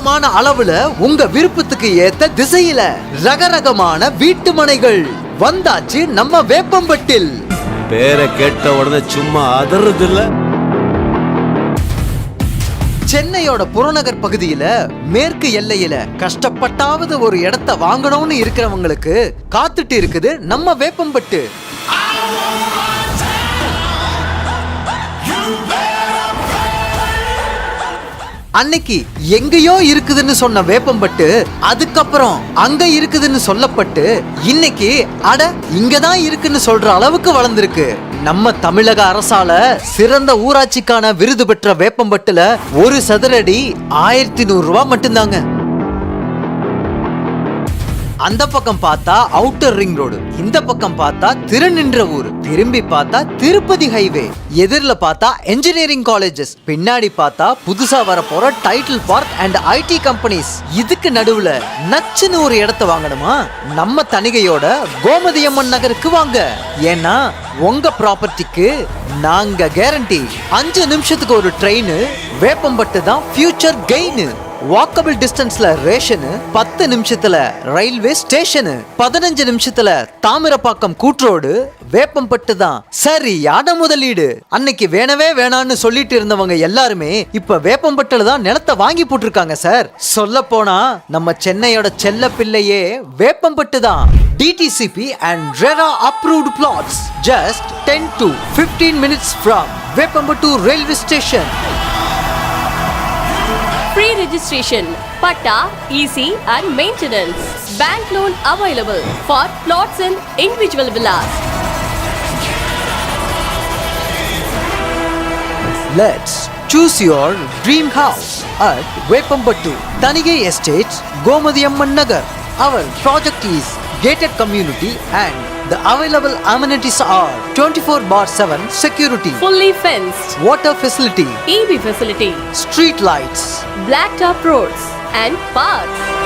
மிதமான அளவுல உங்க விருப்பத்துக்கு ஏத்த திசையில ரகரகமான வீட்டு மனைகள் வந்தாச்சு நம்ம வேப்பம்பட்டில். பேரை கேட்ட உடனே சும்மா அதறது இல்ல. சென்னையோட புறநகர் பகுதியில மேற்கு எல்லையில கஷ்டப்பட்டாவது ஒரு இடத்தை வாங்கணும்னு இருக்கிறவங்களுக்கு காத்துட்டு இருக்குது நம்ம வேப்பம்பட்டு. அன்னைக்கு எங்கேயோ இருக்குதுன்னு சொன்ன வேப்பம்பட்டு அதுக்கப்புறம் அங்க இருக்குதுன்னு சொல்லப்பட்டு இன்னைக்கு அட இங்கதான் இருக்குன்னு சொல்ற அளவுக்கு வளர்ந்திருக்கு. நம்ம தமிழக அரசால சிறந்த ஊராட்சிக்கான விருது பெற்ற வேப்பம்பட்டுல ஒரு சதுரடி 1100 ரூபாய் மட்டும்தாங்க. அந்த பக்கம் பார்த்தா அவுட்டர் ரிங் ரோடு, இந்த பக்கம் பார்த்தா திருநின்ற ஊர், திரும்பி பார்த்தா திருப்பதி ஹைவே, எதிரில பார்த்தா என்ஜினியரிங் காலேஜஸ், பின்னாடி பார்த்தா புதுசா வர போற title park and IT companies. இதுக்கு நடுவுல நச்சுன்னு ஒரு இடத்தை வாங்கணுமா? நம்ம தணிகையோட கோமதியம்மன் நகருக்கு வாங்க. ஏன்னா உங்க ப்ராப்பர்ட்டிக்கு நாங்க கேரண்டி. 5 நிமிஷத்துக்கு ஒரு ட்ரெயின். வேப்பம்பட்டு தான் ஃபியூச்சர் கெயின். வாக்கபிள் டிஸ்டன்ஸ்ல ரேஷனு, 10 நிமிஷத்துல ரயில்வே ஸ்டேஷனு, 15 நிமிஷத்துல தாமிரப்பாக்கம் கூட்ரோடு. வேப்பம்பட்டு தான் சரியான முதலீடு. அன்னைக்கு வேணவே வேணான்னு சொல்லிட்டு இருந்தவங்க எல்லாருமே இப்ப வேப்பம்பட்டுல தான் நிலத்தை வாங்கி போட்டிருக்காங்க சார். சொல்ல போனா நம்ம சென்னையோட செல்ல பிள்ளையே வேப்பம்பட்டு தான். DTCP and RERA approved plots just 10 to 15 minutes from Veppambatu railway station. Free registration, patta, easy and maintenance. Bank loan available for plots and individual villas. Let's choose your dream house at Veppambatu, Tanigai Estates, Gomadiyamman Nagar. Our project is gated community and the available amenities are 24/7 security, Fully fenced, water facility, EB facility, street lights, blacktop roads and parks.